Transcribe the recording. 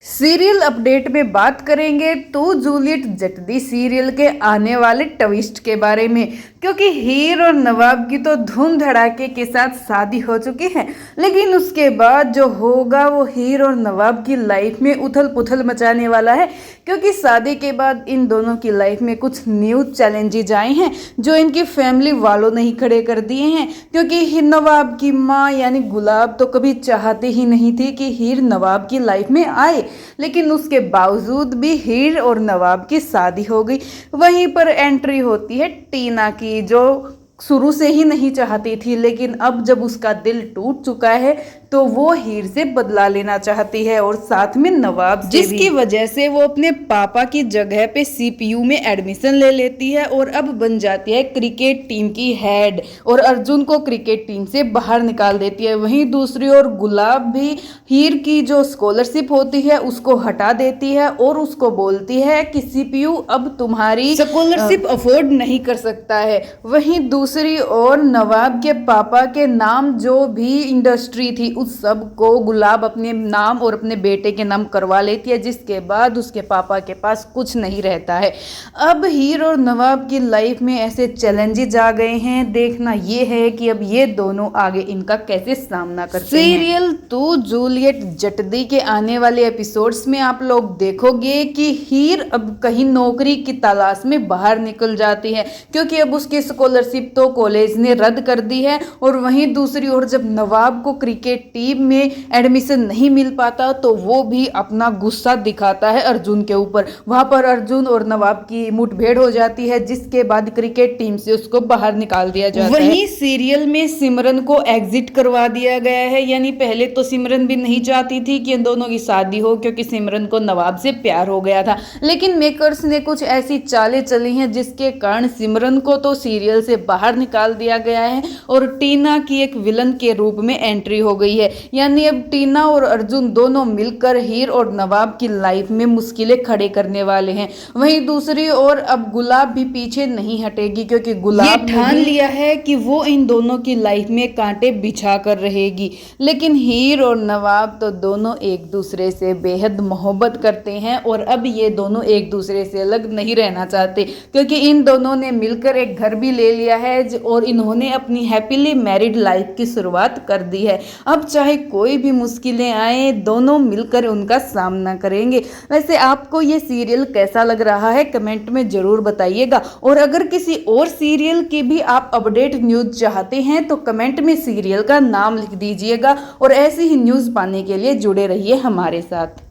Serial update में बात करेंगे तो जूलियट जट्टी सीरियल के आने वाले ट्विस्ट के बारे में, क्योंकि हीर और नवाब की तो धूम धड़ाके के साथ शादी हो चुकी है। लेकिन उसके बाद जो होगा वो हीर और नवाब की लाइफ में उथल पुथल मचाने वाला है, क्योंकि शादी के बाद इन दोनों की लाइफ में कुछ न्यू चैलेंजेज आए हैं जो इनकी फैमिली वालों ने ही खड़े कर दिए हैं। क्योंकि नवाब की माँ यानी गुलाब तो कभी चाहती ही नहीं थी कि हीर नवाब की लाइफ में आए, लेकिन उसके बावजूद भी हीर और नवाब की शादी हो गई। वहीं पर एंट्री होती है टीना की, जो शुरू से ही नहीं चाहती थी, लेकिन अब जब उसका दिल टूट चुका है तो वो हीर से बदला लेना चाहती है और साथ में नवाब से, जिसकी वजह से वो अपने पापा की जगह पे सीपीयू में एडमिशन ले लेती है और अब बन जाती है क्रिकेट टीम की हेड और अर्जुन को क्रिकेट टीम से बाहर निकाल देती है। वहीं दूसरी ओर गुलाब भी हीर की जो स्कॉलरशिप होती है उसको हटा देती है और उसको बोलती है कि सीपीयू अब तुम्हारी स्कॉलरशिप अफोर्ड नहीं कर सकता है। वहीं दूसरी ओर नवाब के पापा के नाम जो भी इंडस्ट्री थी उस सब को गुलाब अपने नाम और अपने बेटे के नाम करवा लेती है, जिसके बाद उसके पापा के पास कुछ नहीं रहता है। अब हीर और नवाब की लाइफ में ऐसे चैलेंजेस आ गए हैं, देखना ये है कि अब ये दोनों आगे इनका कैसे सामना करते हैं। सीरियल तो जूलियट जट्टी के आने वाले एपिसोड्स में आप लोग देखोगे कि हीर अब कहीं नौकरी की तलाश में बाहर निकल जाती है, क्योंकि अब उसकी स्कॉलरशिप तो कॉलेज ने रद्द कर दी है। और वहीं दूसरी ओर जब नवाब को क्रिकेट टीम में एडमिशन नहीं मिल पाता तो वो भी अपना गुस्सा दिखाता है अर्जुन के ऊपर। वहां पर अर्जुन और नवाब की मुठभेड़ हो जाती है, जिसके बाद क्रिकेट टीम से उसको बाहर निकाल दिया जाता है। वहीं सीरियल में सिमरन को एग्जिट करवा दिया गया है, यानी पहले तो सिमरन भी नहीं चाहती थी कि इन दोनों की शादी हो, क्योंकि सिमरन को नवाब से प्यार हो गया था। लेकिन मेकर्स ने कुछ ऐसी चालें चली हैं जिसके कारण सिमरन को तो सीरियल से बाहर निकाल दिया गया है और टीना की एक विलन के रूप में एंट्री हो गई है। यानी अब टीना और अर्जुन दोनों मिलकर हीर और नवाब की लाइफ में मुश्किलें खड़े करने वाले हैं। वहीं दूसरी ओर अब गुलाब भी पीछे नहीं हटेगी, क्योंकि गुलाब ठान लिया है कि वो इन दोनों की लाइफ में कांटे बिछा कर रहेगी। लेकिन हीर और नवाब तो दोनों एक दूसरे से बेहद मोहब्बत करते हैं और अब ये दोनों एक दूसरे से अलग नहीं रहना चाहते, क्योंकि इन दोनों ने मिलकर एक घर भी ले लिया है और इन्होंने अपनी हैप्पीली मैरिड लाइफ की शुरुआत कर दी है। अब चाहे कोई भी मुश्किलें आए, दोनों मिलकर उनका सामना करेंगे। वैसे आपको ये सीरियल कैसा लग रहा है कमेंट में ज़रूर बताइएगा, और अगर किसी और सीरियल की भी आप अपडेट न्यूज़ चाहते हैं तो कमेंट में सीरियल का नाम लिख दीजिएगा और ऐसी ही न्यूज़ पाने के लिए जुड़े रहिए हमारे साथ।